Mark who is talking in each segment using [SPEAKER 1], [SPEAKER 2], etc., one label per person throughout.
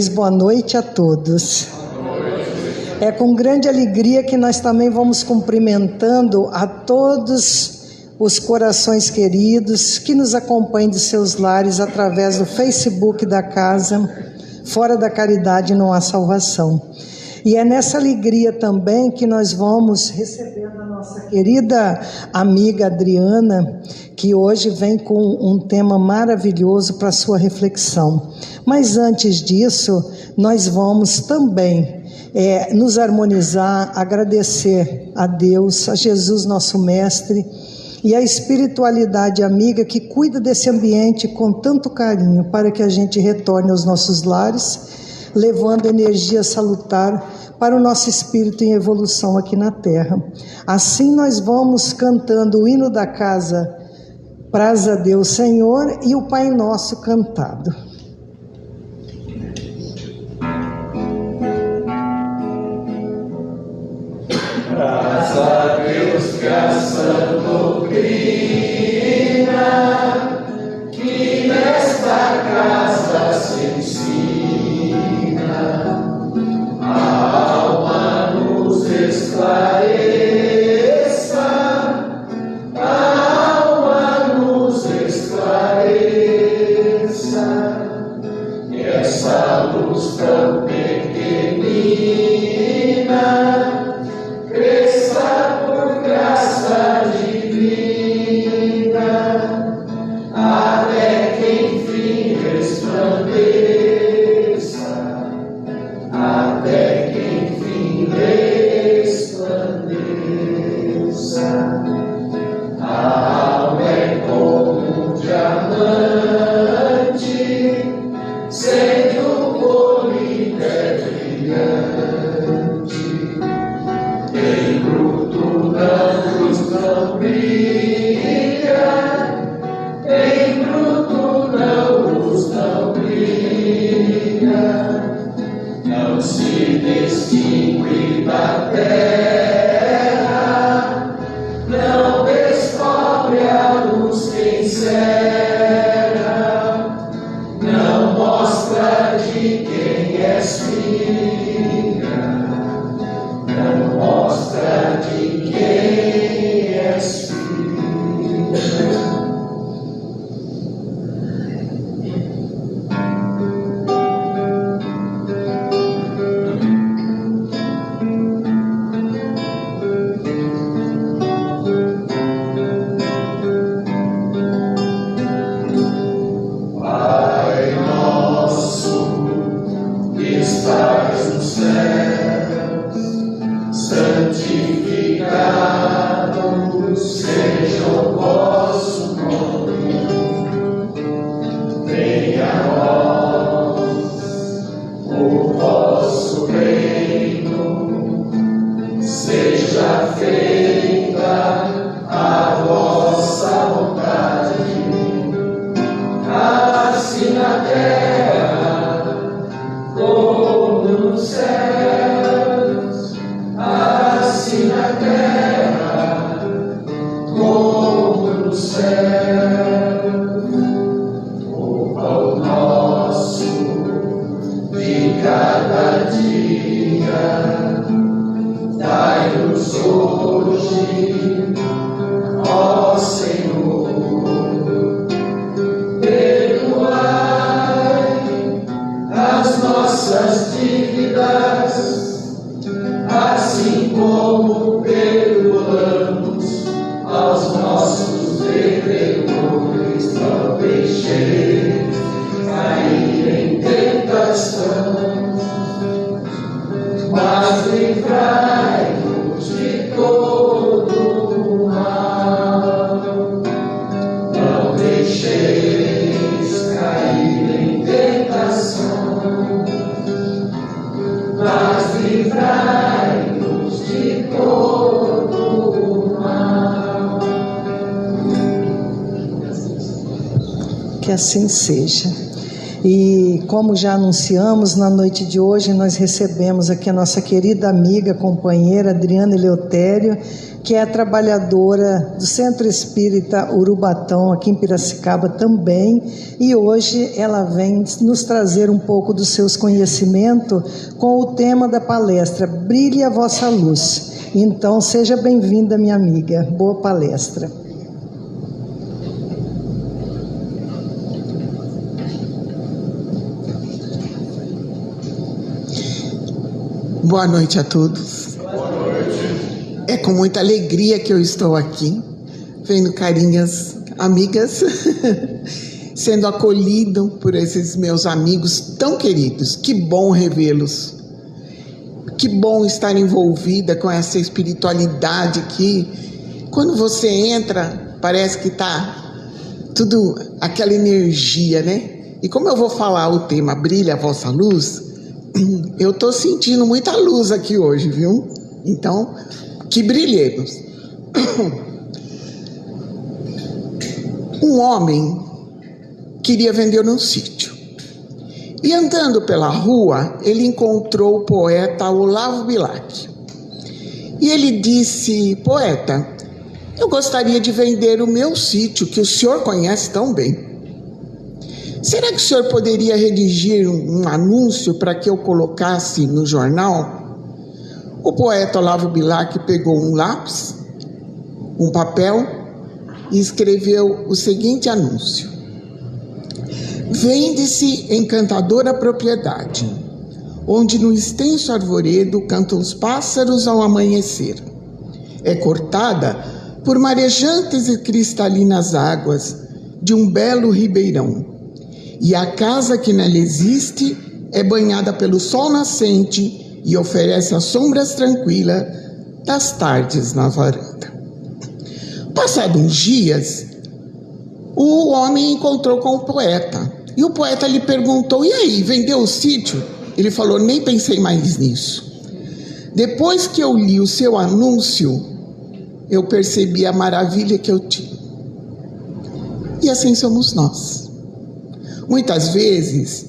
[SPEAKER 1] Boa noite a todos. É com grande alegria que nós também vamos cumprimentando a todos os corações queridos que nos acompanham de seus lares através do Facebook da casa. Fora da caridade não há salvação. E é nessa alegria também que nós vamos receber a nossa querida amiga Adriana, que hoje vem com um tema maravilhoso para a sua reflexão. Mas antes disso, nós vamos também nos harmonizar, agradecer a Deus, a Jesus nosso Mestre, e a espiritualidade amiga que cuida desse ambiente com tanto carinho, para que a gente retorne aos nossos lares, levando energia salutar para o nosso espírito em evolução aqui na Terra. Assim nós vamos cantando o hino da casa, Praza a Deus Senhor, e o Pai Nosso cantado.
[SPEAKER 2] Praza a Deus que a sã doutrina que nesta casa se ensina, a alma nos esclareça, a alma nos esclareça, e essa luz tão pequenina cresça por graça divina, até que enfim resplandeça, até que enfim resplandeça. A alma é como um diamante, sendo polida é brilhante. Em bruto não luz não brilha, em bruto não luz não brilha, não se distingue da terra, não descobre a luz que encerra, não mostra de quem és filha, não mostra de quem és filha. Pai nosso, que estás no céu, santificado seja o vosso nome, venha a nós o vosso reino, seja feita a vossa vontade, assim na terra como nos céus, assim na terra como no céu. O pão nosso de cada dia dai-nos hoje, ó Senhor. Perdoai as nossas dívidas, assim como perdoamos aos nossos devedores. Não deixeis cair em tentação, mas livrai-nos de todo o mal. Não deixeis cair em tentação, mas livrai-nos de todo o mal.
[SPEAKER 1] Que assim seja. E como já anunciamos, na noite de hoje nós recebemos aqui a nossa querida amiga, companheira Adriana Eleutério, que é trabalhadora do Centro Espírita Urubatão, aqui em Piracicaba também, e hoje ela vem nos trazer um pouco dos seus conhecimentos com o tema da palestra Brilhe a Vossa Luz. Então, seja bem-vinda, minha amiga. Boa palestra.
[SPEAKER 3] Boa noite a todos.
[SPEAKER 2] Boa noite.
[SPEAKER 3] É com muita alegria que eu estou aqui, vendo carinhas amigas, sendo acolhido por esses meus amigos tão queridos. Que bom revê-los. Que bom estar envolvida com essa espiritualidade que, quando você entra, parece que está tudo aquela energia, né? E como eu vou falar o tema Brilha a Vossa Luz, eu estou sentindo muita luz aqui hoje, viu? Então, que brilhemos. Um homem queria vender um sítio. E andando pela rua, ele encontrou o poeta Olavo Bilac. E ele disse: poeta, eu gostaria de vender o meu sítio, que o senhor conhece tão bem. Será que o senhor poderia redigir um anúncio para que eu colocasse no jornal? O poeta Olavo Bilac pegou um lápis, um papel e escreveu o seguinte anúncio: vende-se encantadora propriedade, onde no extenso arvoredo cantam os pássaros ao amanhecer. É cortada por marejantes e cristalinas águas de um belo ribeirão. E a casa que nela existe é banhada pelo sol nascente e oferece as sombras tranquilas das tardes na varanda. Passados uns dias, o homem encontrou com o poeta. E o poeta lhe perguntou: e aí, vendeu o sítio? Ele falou: nem pensei mais nisso. Depois que eu li o seu anúncio, eu percebi a maravilha que eu tinha. E assim somos nós. Muitas vezes,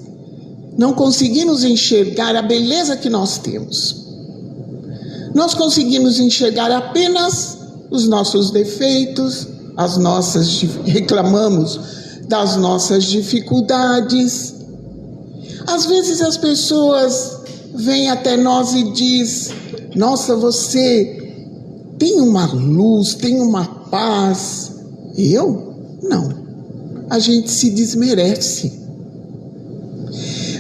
[SPEAKER 3] não conseguimos enxergar a beleza que nós temos. Nós conseguimos enxergar apenas os nossos defeitos, reclamamos das nossas dificuldades. Às vezes as pessoas vêm até nós e dizem: nossa, você tem uma luz, tem uma paz. Eu? Não. A gente se desmerece.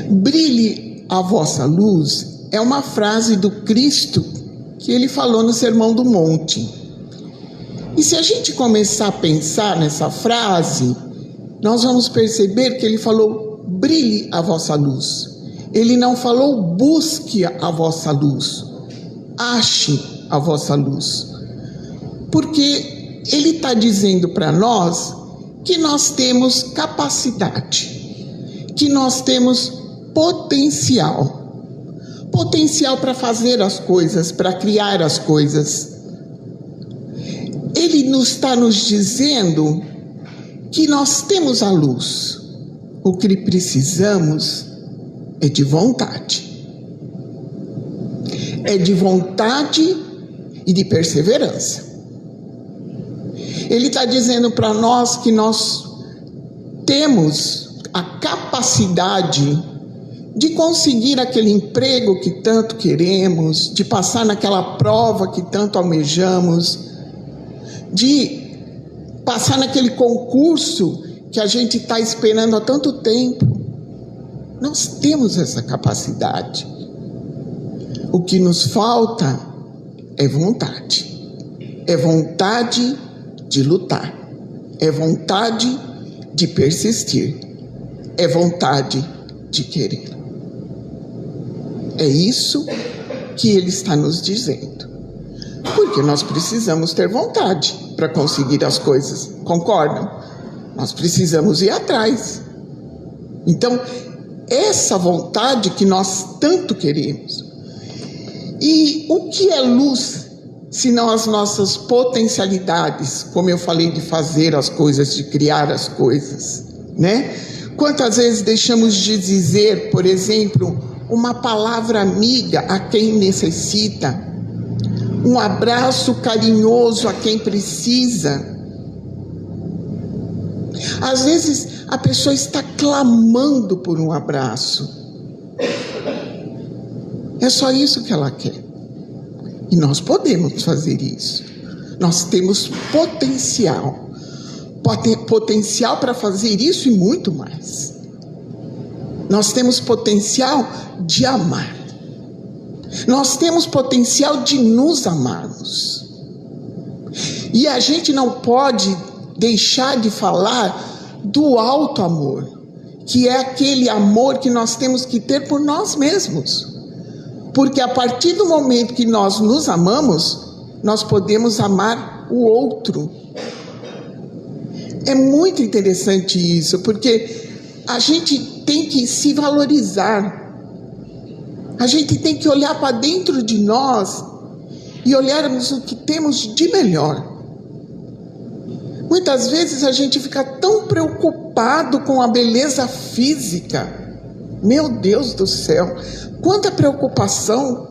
[SPEAKER 3] Brilhe a vossa luz é uma frase do Cristo que ele falou no Sermão do Monte. E se a gente começar a pensar nessa frase, nós vamos perceber que ele falou: brilhe a vossa luz. Ele não falou: busque a vossa luz, ache a vossa luz. Porque ele está dizendo para nós que nós temos capacidade, que nós temos potencial para fazer as coisas, para criar as coisas. Ele está nos dizendo que nós temos a luz. O que precisamos é de vontade. É de vontade e de perseverança. Ele está dizendo para nós que nós temos a capacidade de conseguir aquele emprego que tanto queremos, de passar naquela prova que tanto almejamos, de passar naquele concurso que a gente está esperando há tanto tempo. Nós temos essa capacidade. O que nos falta é vontade. É vontade de lutar. É vontade de persistir. É vontade de querer. É isso que ele está nos dizendo. Porque nós precisamos ter vontade para conseguir as coisas. Concordam? Nós precisamos ir atrás. Então, essa vontade que nós tanto queremos. E o que é luz, senão as nossas potencialidades, como eu falei, de fazer as coisas, de criar as coisas, né? Quantas vezes deixamos de dizer, por exemplo, uma palavra amiga a quem necessita, um abraço carinhoso a quem precisa. Às vezes a pessoa está clamando por um abraço. É só isso que ela quer. E nós podemos fazer isso. Nós temos potencial. Potencial para fazer isso e muito mais. Nós temos potencial de amar. Nós temos potencial de nos amarmos. E a gente não pode deixar de falar do alto amor, que é aquele amor que nós temos que ter por nós mesmos. Porque a partir do momento que nós nos amamos, nós podemos amar o outro. É muito interessante isso, porque a gente tem que se valorizar. A gente tem que olhar para dentro de nós e olharmos o que temos de melhor. Muitas vezes a gente fica tão preocupado com a beleza física. Meu Deus do céu, quanta preocupação.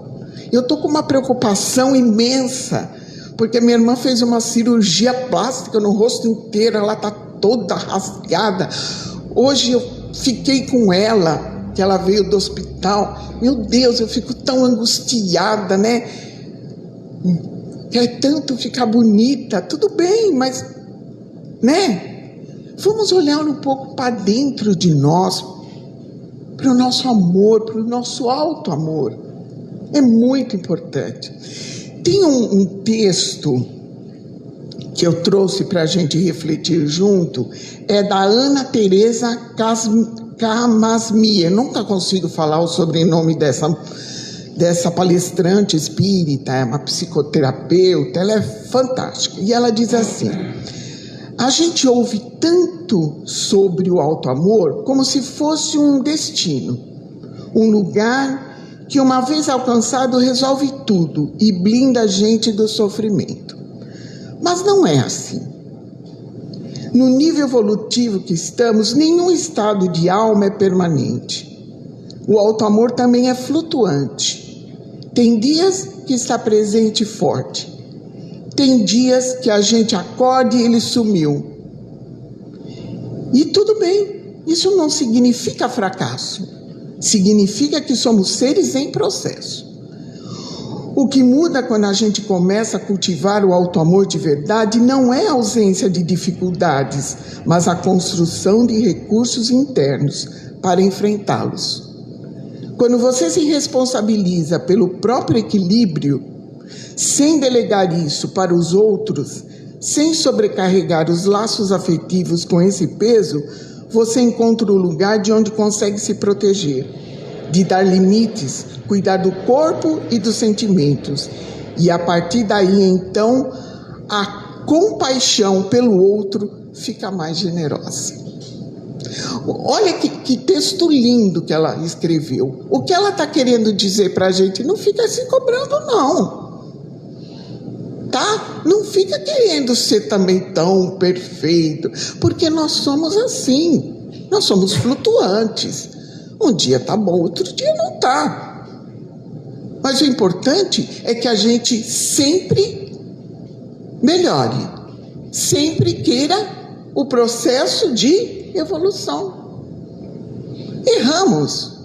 [SPEAKER 3] Eu estou com uma preocupação imensa, porque minha irmã fez uma cirurgia plástica no rosto inteiro, ela está toda rasgada. Hoje eu fiquei com ela, que ela veio do hospital. Meu Deus, eu fico tão angustiada, né? Quer tanto ficar bonita, tudo bem, mas, né? Vamos olhar um pouco para dentro de nós, para o nosso amor, para o nosso alto amor. É muito importante. Tem um texto que eu trouxe para a gente refletir junto, é da Ana Teresa Camasmia. Eu nunca consigo falar o sobrenome dessa palestrante espírita, é uma psicoterapeuta, ela é fantástica. E ela diz assim: a gente ouve tanto sobre o alto amor como se fosse um destino, um lugar que uma vez alcançado resolve tudo e blinda a gente do sofrimento. Mas não é assim. No nível evolutivo que estamos, nenhum estado de alma é permanente. O alto amor também é flutuante. Tem dias que está presente e forte. Tem dias que a gente acorda e ele sumiu. E tudo bem, isso não significa fracasso. Significa que somos seres em processo. O que muda quando a gente começa a cultivar o alto amor de verdade não é a ausência de dificuldades, mas a construção de recursos internos para enfrentá-los. Quando você se responsabiliza pelo próprio equilíbrio, sem delegar isso para os outros, sem sobrecarregar os laços afetivos com esse peso, você encontra o lugar de onde consegue se proteger, de dar limites, cuidar do corpo e dos sentimentos. E a partir daí, então, a compaixão pelo outro fica mais generosa. Olha que texto lindo que ela escreveu. O que ela está querendo dizer para a gente? Não fica se cobrando, não. Tá? Não fica querendo ser também tão perfeito, porque nós somos assim. Nós somos flutuantes. Um dia tá bom, outro dia não tá. Mas o importante é que a gente sempre melhore, sempre queira o processo de evolução. Erramos.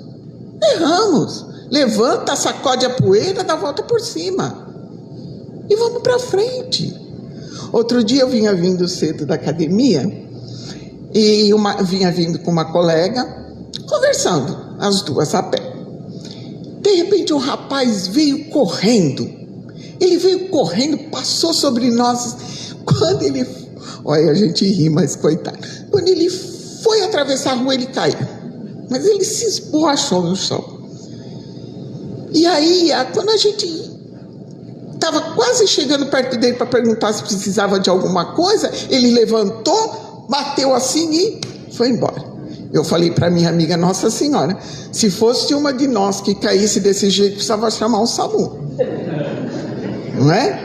[SPEAKER 3] Levanta, sacode a poeira, dá a volta por cima. E vamos para frente. Outro dia eu vinha vindo cedo da academia e vinha vindo com uma colega, conversando, as duas a pé. De repente um rapaz veio correndo. Ele veio correndo, passou sobre nós. Quando ele... Olha, a gente ri, mas coitado. Quando ele foi atravessar a rua, ele caiu. Mas ele se esborrachou no chão. E aí, quando a gente estava quase chegando perto dele para perguntar se precisava de alguma coisa, ele levantou, bateu assim e foi embora. Eu falei para minha amiga: Nossa Senhora, se fosse uma de nós que caísse desse jeito, precisava chamar um SAMU. Não é?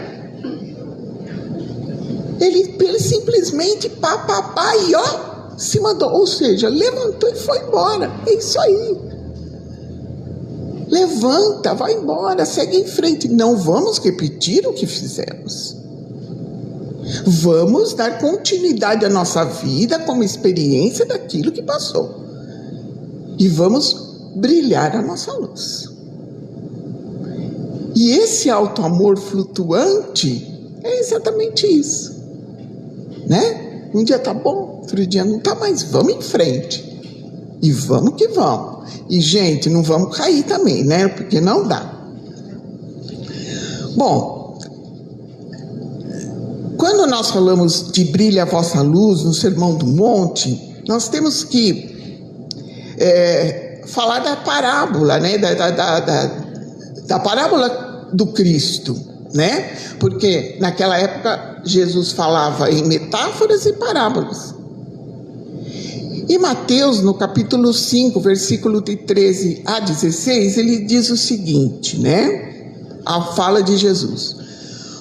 [SPEAKER 3] Ele simplesmente pá, e ó, se mandou. Ou seja, levantou e foi embora. É isso aí. levanta, vai embora, segue em frente. Não vamos repetir o que fizemos. Vamos dar continuidade à nossa vida como experiência daquilo que passou. E vamos brilhar a nossa luz. E esse auto-amor flutuante é exatamente isso, né? Um dia tá bom, outro dia não tá mais. Vamos em frente. E vamos que vamos. E, gente, não vamos cair também, né? Porque não dá. Bom, quando nós falamos de brilha a vossa luz no Sermão do Monte, nós temos que falar da parábola, né? Da parábola do Cristo, né? Porque naquela época Jesus falava em metáforas e parábolas. E Mateus, no capítulo 5, versículo de 13 a 16, ele diz o seguinte, né? A fala de Jesus: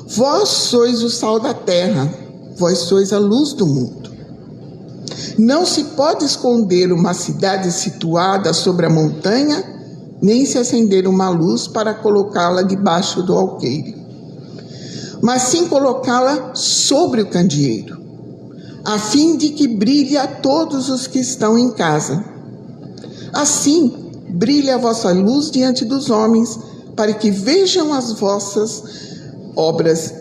[SPEAKER 3] vós sois o sal da terra, vós sois a luz do mundo. Não se pode esconder uma cidade situada sobre a montanha, nem se acender uma luz para colocá-la debaixo do alqueire, mas sim colocá-la sobre o candeeiro, a fim de que brilhe a todos os que estão em casa. Assim, brilhe a vossa luz diante dos homens, para que vejam as vossas obras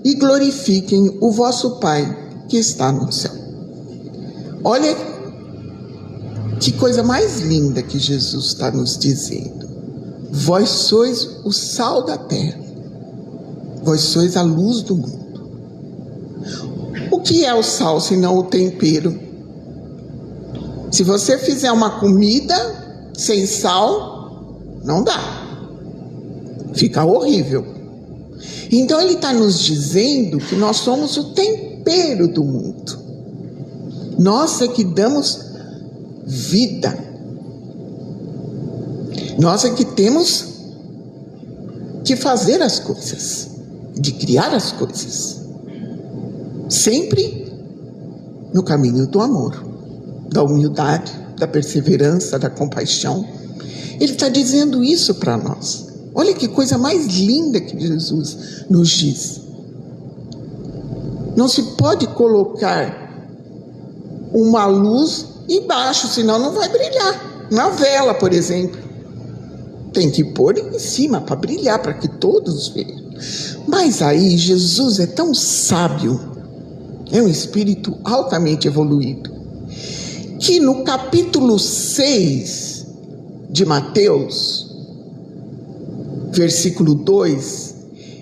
[SPEAKER 3] e glorifiquem o vosso Pai que está no céu. Olha que coisa mais linda que Jesus está nos dizendo. Vós sois o sal da terra, vós sois a luz do mundo. O que é o sal senão o tempero? Se você fizer uma comida sem sal, não dá. Fica horrível. Então ele está nos dizendo que nós somos o tempero do mundo. Nós é que damos vida. Nós é que temos que fazer as coisas, de criar as coisas. Sempre no caminho do amor, da humildade, da perseverança, da compaixão. Ele está dizendo isso para nós. Olha que coisa mais linda que Jesus nos diz. Não se pode colocar uma luz embaixo, senão não vai brilhar. Uma vela, por exemplo. Tem que pôr em cima para brilhar, para que todos vejam. Mas aí Jesus é tão sábio, é um espírito altamente evoluído, que no capítulo 6 de Mateus, versículo 2,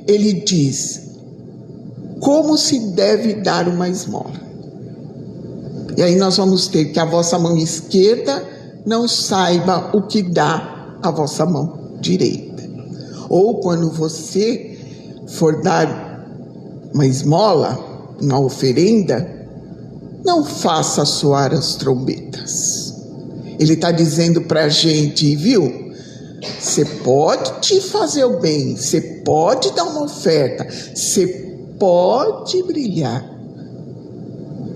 [SPEAKER 3] ele diz: como se deve dar uma esmola. E aí nós vamos ter que a vossa mão esquerda não saiba o que dá a vossa mão direita. Ou quando você for dar uma esmola, uma oferenda, não faça soar as trombetas. Ele está dizendo para a gente, viu? Você pode te fazer o bem, você pode dar uma oferta, você pode brilhar,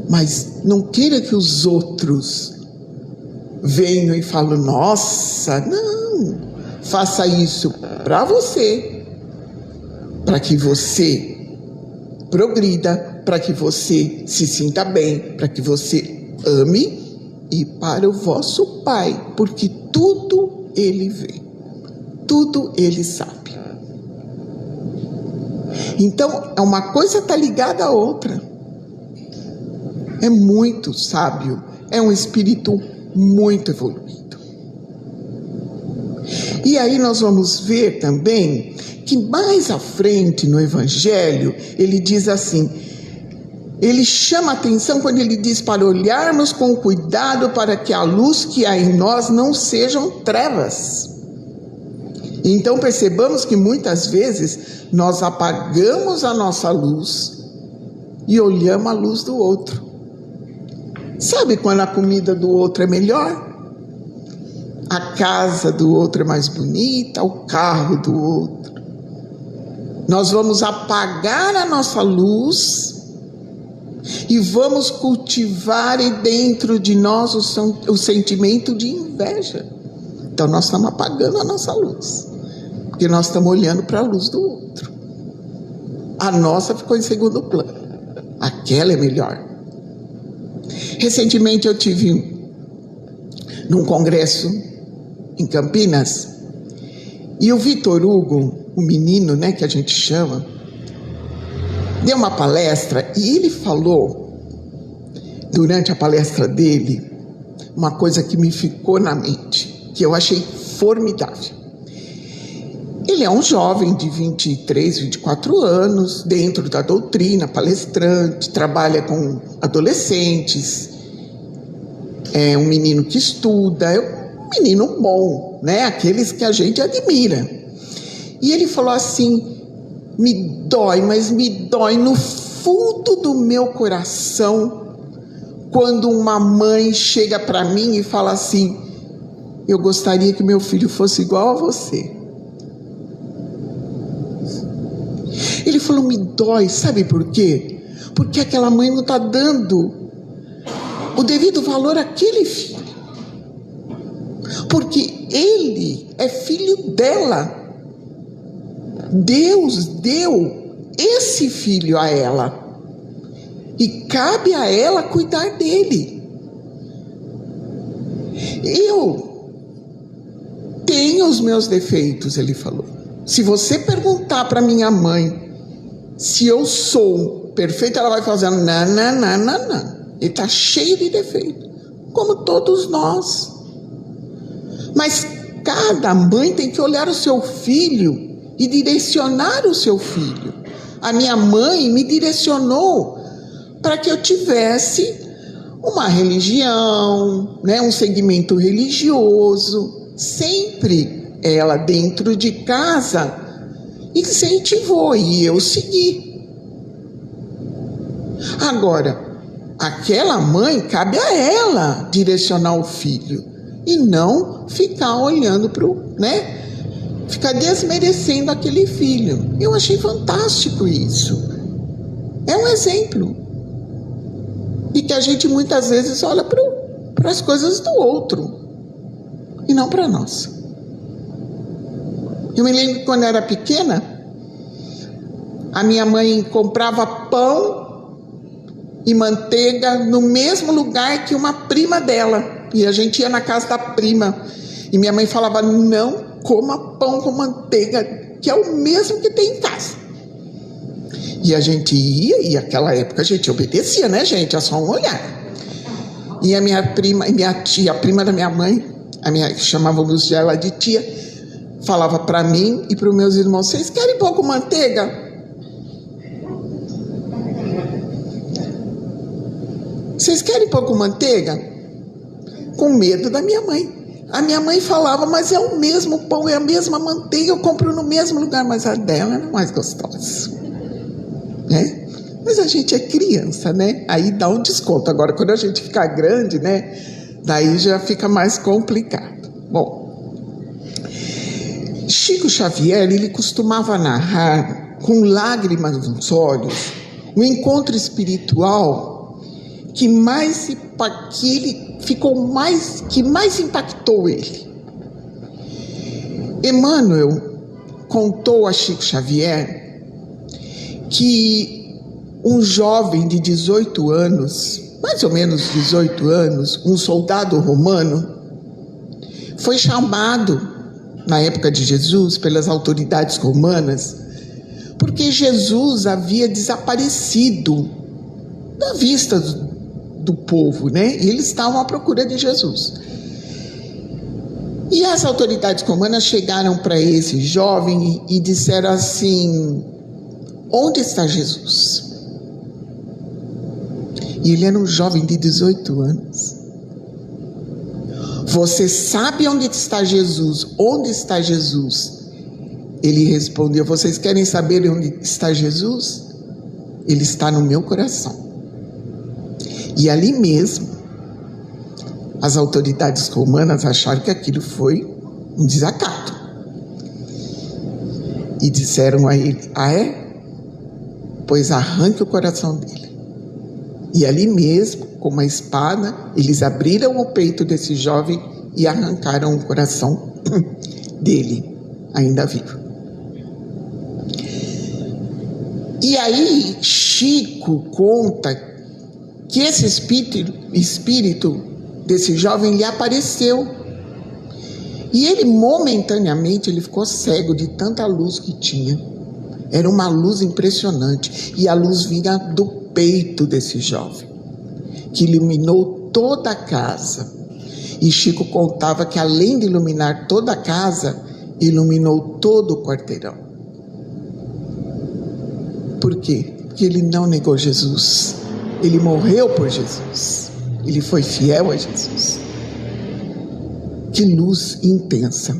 [SPEAKER 3] mas não queira que os outros venham e falem: nossa, não, faça isso para você, para que você progrida, para que você se sinta bem, para que você ame, e para o vosso Pai, porque tudo Ele vê, tudo Ele sabe. Então, uma coisa está ligada à outra. É muito sábio, é um espírito muito evoluído. E aí nós vamos ver também que mais à frente no Evangelho, ele diz assim, ele chama a atenção quando ele diz para olharmos com cuidado para que a luz que há em nós não sejam trevas. Então percebamos que muitas vezes nós apagamos a nossa luz e olhamos a luz do outro. Sabe quando a comida do outro é melhor? A casa do outro é mais bonita, o carro do outro. Nós vamos apagar a nossa luz e vamos cultivar dentro de nós o sentimento de inveja Então nós estamos apagando a nossa luz, porque nós estamos olhando para a luz do outro. A nossa ficou em segundo plano, aquela é melhor. Recentemente eu tive num congresso em Campinas, e o Vitor Hugo, o menino, né, que a gente chama, deu uma palestra e ele falou, durante a palestra dele, uma coisa que me ficou na mente, que eu achei formidável. Ele é um jovem de 23, 24 anos, dentro da doutrina, palestrante, trabalha com adolescentes, é um menino que estuda, é um menino bom, né? Aqueles que a gente admira. E ele falou assim, me dói, mas me dói no fundo do meu coração, quando uma mãe chega para mim e fala assim, eu gostaria que meu filho fosse igual a você. Ele falou, me dói, sabe por quê? Porque aquela mãe não está dando o devido valor àquele filho. Porque ele é filho dela. Deus deu esse filho a ela. E cabe a ela cuidar dele. Eu tenho os meus defeitos, ele falou. Se você perguntar para minha mãe se eu sou perfeito, ela vai fazer não. Ele está cheio de defeito, como todos nós. Mas cada mãe tem que olhar o seu filho e direcionar o seu filho. A minha mãe me direcionou para que eu tivesse uma religião, né, um segmento religioso. Sempre ela dentro de casa incentivou e eu segui. Agora, aquela mãe, cabe a ela direcionar o filho e não ficar olhando para o, né, ficar desmerecendo aquele filho. Eu achei fantástico isso. É um exemplo de que a gente muitas vezes olha para as coisas do outro e não para nós. Eu me lembro que quando eu era pequena, a minha mãe comprava pão e manteiga no mesmo lugar que uma prima dela. E a gente ia na casa da prima. E minha mãe falava, não coma pão com manteiga, que é o mesmo que tem em casa. E a gente ia, e naquela época a gente obedecia, né, gente? É só um olhar. E a minha prima, minha tia, a prima da minha mãe, chamávamos ela de tia, falava para mim e para os meus irmãos, vocês querem pão com manteiga? Vocês querem pão com manteiga? Com medo da minha mãe. A minha mãe falava, mas é o mesmo pão, é a mesma manteiga, eu compro no mesmo lugar, mas a dela era mais gostosa. Né? Mas a gente é criança, né? Aí dá um desconto. Agora, quando a gente ficar grande, né? Daí já fica mais complicado. Bom, Chico Xavier, ele costumava narrar, com lágrimas nos olhos, um encontro espiritual que mais impactou ele. Emmanuel contou a Chico Xavier que um jovem de 18 anos, mais ou menos 18 anos, um soldado romano, foi chamado na época de Jesus pelas autoridades romanas, porque Jesus havia desaparecido da vista do povo, né? E eles estavam à procura de Jesus. E as autoridades romanas chegaram para esse jovem e disseram assim, onde está Jesus? E ele era um jovem de 18 anos. Você sabe onde está Jesus? Onde está Jesus? Ele respondeu, vocês querem saber onde está Jesus? Ele está no meu coração. E ali mesmo, as autoridades romanas acharam que aquilo foi um desacato. E disseram a ele, ah é? Pois arranque o coração dele. E ali mesmo, com uma espada, eles abriram o peito desse jovem e arrancaram o coração dele, ainda vivo. E aí Chico conta que esse espírito desse jovem lhe apareceu. E ele momentaneamente ele ficou cego de tanta luz que tinha. Era uma luz impressionante. E a luz vinha do peito desse jovem, que iluminou toda a casa. E Chico contava que além de iluminar toda a casa, iluminou todo o quarteirão. Por quê? Porque ele não negou Jesus. Ele morreu por Jesus. Ele foi fiel a Jesus. Que luz intensa.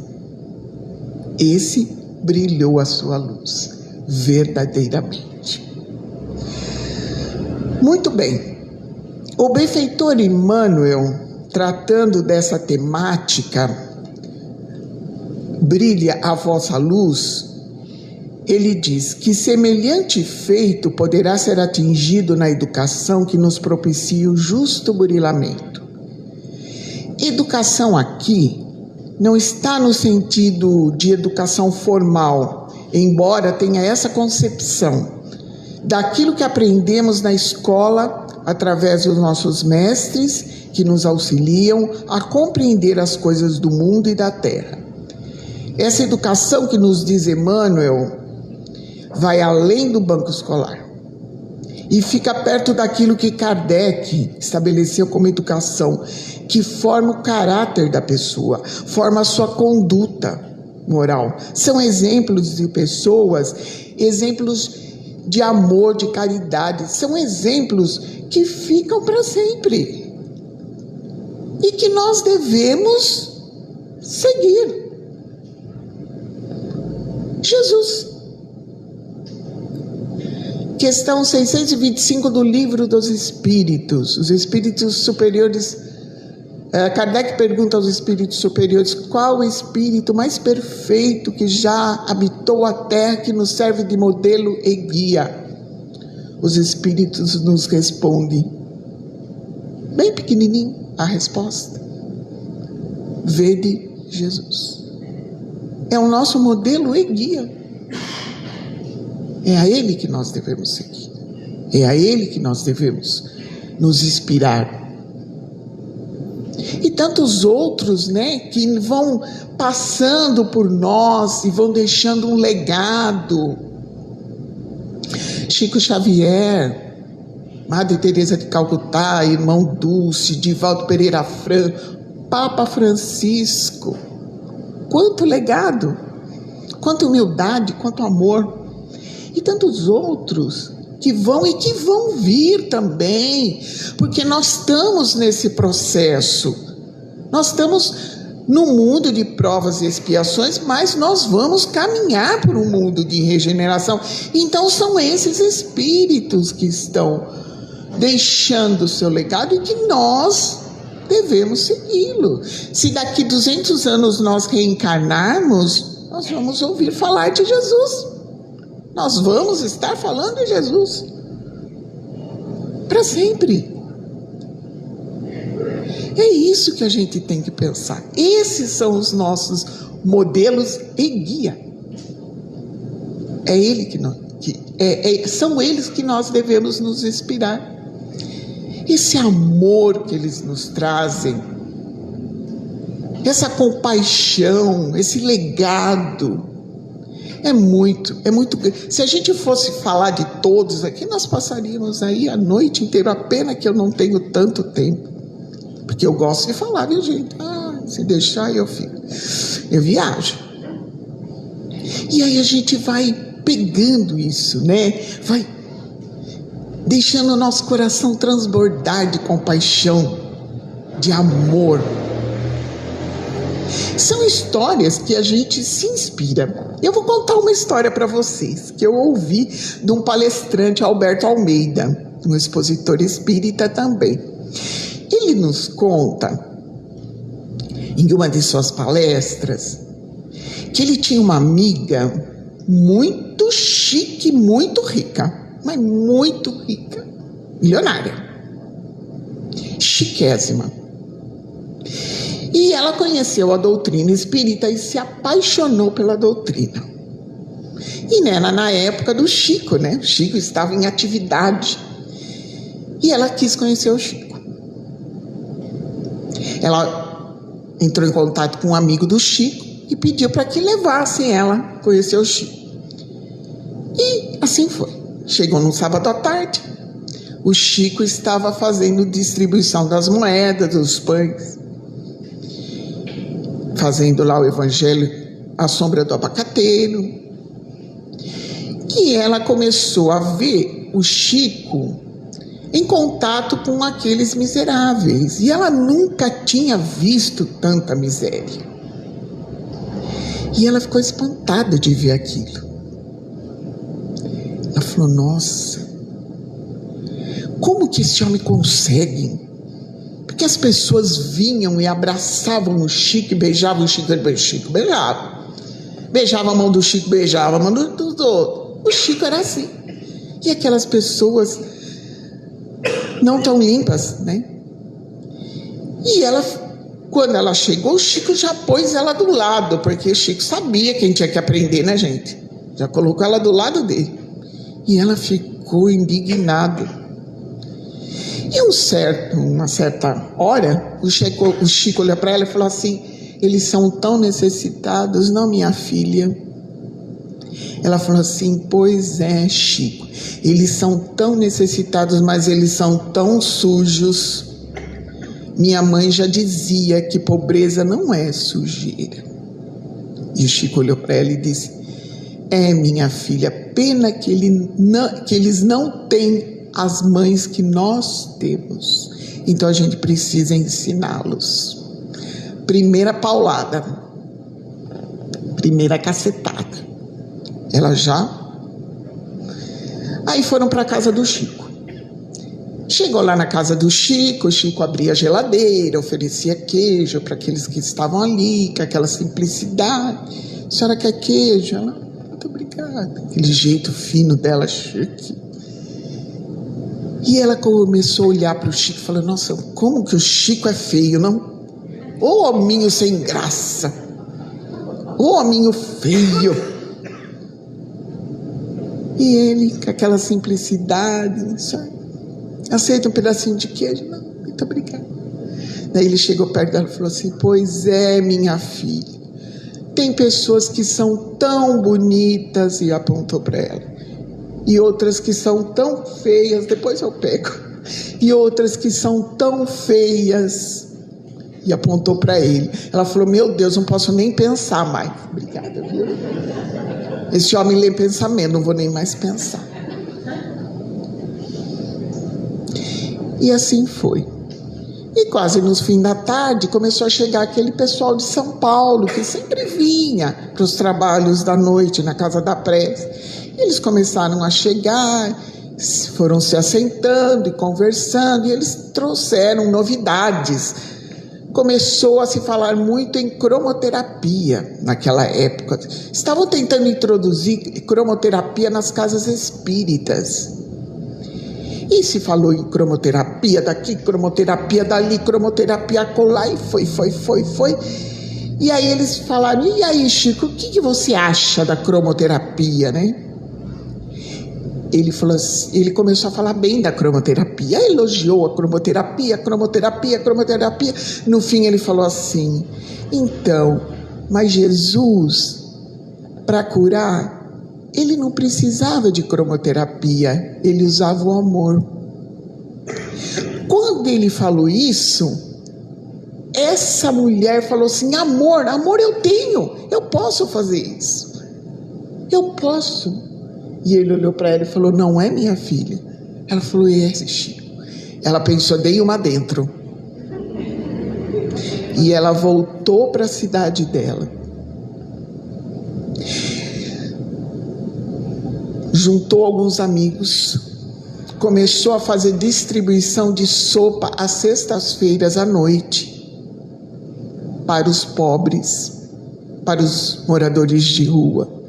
[SPEAKER 3] Esse brilhou a sua luz, verdadeiramente. Muito bem. O benfeitor Emmanuel, tratando dessa temática, brilha a vossa luz, ele diz que semelhante feito poderá ser atingido na educação que nos propicia o justo burilamento. Educação aqui não está no sentido de educação formal, embora tenha essa concepção daquilo que aprendemos na escola através dos nossos mestres que nos auxiliam a compreender as coisas do mundo e da terra. Essa educação que nos diz Emmanuel vai além do banco escolar e fica perto daquilo que Kardec estabeleceu como educação, que forma o caráter da pessoa, forma a sua conduta moral. São exemplos de pessoas, exemplos de amor, de caridade, são exemplos que ficam para sempre e que nós devemos seguir. Jesus. Questão 625 do Livro dos Espíritos. Os espíritos superiores, Kardec pergunta aos espíritos superiores: qual o espírito mais perfeito que já habitou a terra, que nos serve de modelo e guia? Os espíritos nos respondem, bem pequenininho, a resposta: vede Jesus. É o nosso modelo e guia. É a Ele que nós devemos seguir. É a Ele que nós devemos nos inspirar. E tantos outros, né, que vão passando por nós e vão deixando um legado. Chico Xavier, Madre Teresa de Calcutá, Irmão Dulce, Divaldo Pereira Franco, Papa Francisco. Quanto legado, quanta humildade, quanto amor. E tantos outros que vão e que vão vir também, porque nós estamos nesse processo. Nós estamos no mundo de provas e expiações, mas nós vamos caminhar por um mundo de regeneração. Então são esses espíritos que estão deixando o seu legado e que nós devemos segui-lo. Se daqui 200 anos nós reencarnarmos, nós vamos ouvir falar de Jesus. Nós vamos estar falando de Jesus para sempre. É isso que a gente tem que pensar. Esses são os nossos modelos e guia. É ele são eles que nós devemos nos inspirar. Esse amor que eles nos trazem, essa compaixão, esse legado, é muito. Se a gente fosse falar de todos aqui, nós passaríamos aí a noite inteira. A pena que eu não tenho tanto tempo, porque eu gosto de falar, viu, gente? Se deixar eu viajo. E aí a gente vai pegando isso, né? Vai deixando o nosso coração transbordar de compaixão, de amor. São histórias que a gente se inspira. Eu vou contar uma história para vocês, que eu ouvi de um palestrante, Alberto Almeida, um expositor espírita também. Ele nos conta, em uma de suas palestras, que ele tinha uma amiga muito chique, muito rica, mas muito rica, milionária, chiquésima. E ela conheceu a doutrina espírita e se apaixonou pela doutrina. E era na época do Chico, né? O Chico estava em atividade. E ela quis conhecer o Chico. Ela entrou em contato com um amigo do Chico e pediu para que levassem ela a conhecer o Chico. E assim foi. Chegou no sábado à tarde. O Chico estava fazendo distribuição das moedas, dos pães, fazendo lá o evangelho à sombra do abacateiro. E ela começou a ver o Chico em contato com aqueles miseráveis. E ela nunca tinha visto tanta miséria. E ela ficou espantada de ver aquilo. Ela falou, nossa, como que esse homem consegue? Porque as pessoas vinham e abraçavam o Chico e beijavam o Chico, beijava. Beijava a mão do Chico, beijava a mão dos outros. O Chico era assim. E aquelas pessoas não tão limpas, né? E ela, quando ela chegou, o Chico já pôs ela do lado, porque o Chico sabia quem tinha que aprender, né, gente? Já colocou ela do lado dele. E ela ficou indignada. E uma certa hora, o Chico olhou para ela e falou assim, eles são tão necessitados, não, minha filha? Ela falou assim, pois é, Chico, eles são tão necessitados, mas eles são tão sujos. Minha mãe já dizia que pobreza não é sujeira. E o Chico olhou para ela e disse, minha filha, pena que eles não têm as mães que nós temos. Então a gente precisa ensiná-los. Primeira paulada, primeira cacetada. Ela já... Aí foram para a casa do Chico. Chegou lá na casa do Chico, o Chico abria a geladeira, oferecia queijo para aqueles que estavam ali, com aquela simplicidade. A senhora quer queijo? Ela, muito obrigada. Aquele jeito fino dela, chique. E ela começou a olhar para o Chico e falou, nossa, como que o Chico é feio, não? Ô hominho sem graça. Ô hominho feio. E ele, com aquela simplicidade, sabe? Aceita um pedacinho de queijo? Não, muito obrigada. Daí ele chegou perto dela e falou assim, pois é, minha filha, tem pessoas que são tão bonitas, e apontou para ela, e outras que são tão feias, depois eu pego, e outras que são tão feias, e apontou para ele. Ela falou, meu Deus, não posso nem pensar mais. Obrigada, viu? Esse homem lê pensamento, não vou nem mais pensar. E assim foi. E quase nos fim da tarde começou a chegar aquele pessoal de São Paulo que sempre vinha para os trabalhos da noite na Casa da Prece. Eles começaram a chegar, foram se assentando e conversando, e eles trouxeram novidades. Começou a se falar muito em cromoterapia naquela época. Estavam tentando introduzir cromoterapia nas casas espíritas. E se falou em cromoterapia daqui, cromoterapia dali, cromoterapia acolá, e foi. E aí eles falaram, e aí, Chico, o que você acha da cromoterapia, né? Ele falou assim, ele começou a falar bem da cromoterapia, elogiou a cromoterapia. No fim ele falou assim, então, mas Jesus, para curar, ele não precisava de cromoterapia, ele usava o amor. Quando ele falou isso, essa mulher falou assim, amor eu tenho, eu posso fazer isso, eu posso. E ele olhou para ela e falou, não é, minha filha? Ela falou, Chico. Ela pensou, dei uma dentro. E ela voltou para a cidade dela. Juntou alguns amigos, começou a fazer distribuição de sopa às sextas-feiras à noite para os pobres, para os moradores de rua.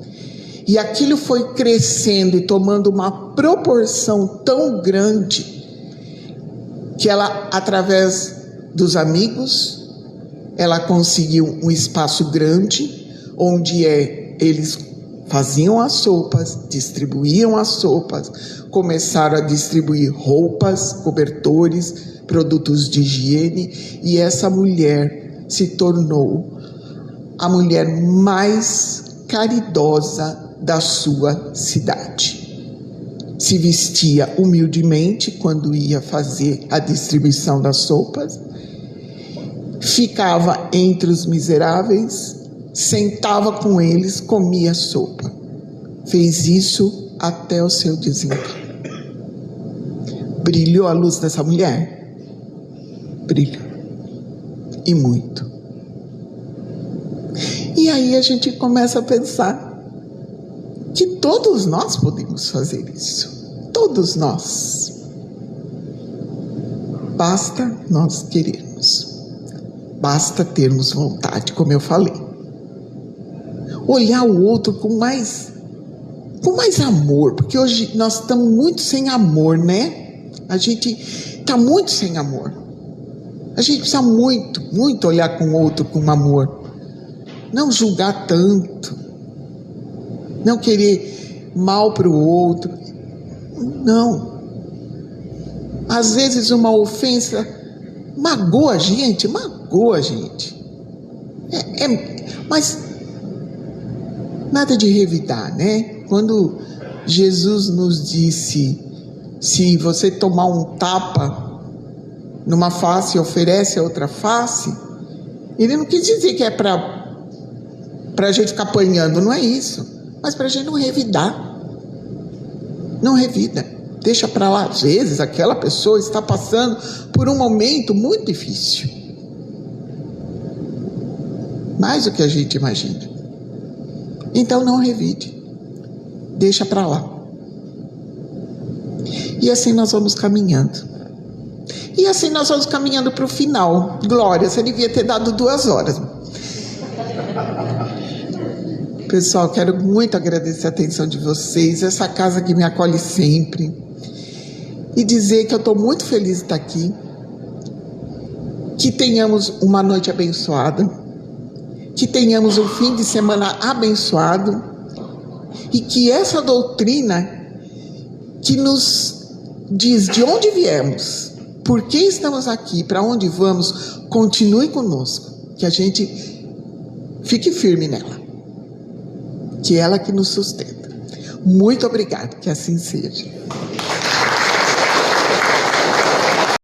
[SPEAKER 3] E aquilo foi crescendo e tomando uma proporção tão grande que ela, através dos amigos, ela conseguiu um espaço grande, onde eles faziam as sopas, distribuíam as sopas, começaram a distribuir roupas, cobertores, produtos de higiene, e essa mulher se tornou a mulher mais caridosa da sua cidade. Se vestia humildemente quando ia fazer a distribuição das sopas, ficava entre os miseráveis, sentava com eles, comia sopa. Fez isso até o seu desencarne. Brilhou a luz dessa mulher? Brilhou. E muito. E aí a gente começa a pensar que todos nós podemos fazer isso. Todos nós. Basta nós querermos. Basta termos vontade, como eu falei. Olhar o outro com mais amor, porque hoje nós estamos muito sem amor, né? A gente está muito sem amor. A gente precisa muito olhar com o outro com amor. Não julgar tanto. Não querer mal para o outro. Não. Às vezes uma ofensa magoa a gente. Mas nada de revidar, né? Quando Jesus nos disse, se você tomar um tapa numa face, oferece a outra face, ele não quis dizer que é para a gente ficar apanhando, não é isso, mas para a gente não revidar. Não revida, deixa para lá. Às vezes aquela pessoa está passando por um momento muito difícil, mais do que a gente imagina. Então não revide, deixa para lá. E assim nós vamos caminhando. E assim nós vamos caminhando para o final. Glória, você devia ter dado 2 horas. Pessoal, quero muito agradecer a atenção de vocês, essa casa que me acolhe sempre, e dizer que eu estou muito feliz de estar aqui, que tenhamos uma noite abençoada, que tenhamos um fim de semana abençoado, e que essa doutrina que nos diz de onde viemos, por que estamos aqui, para onde vamos, continue conosco, que a gente fique firme nela, que é ela que nos sustenta. Muito obrigado, que assim seja.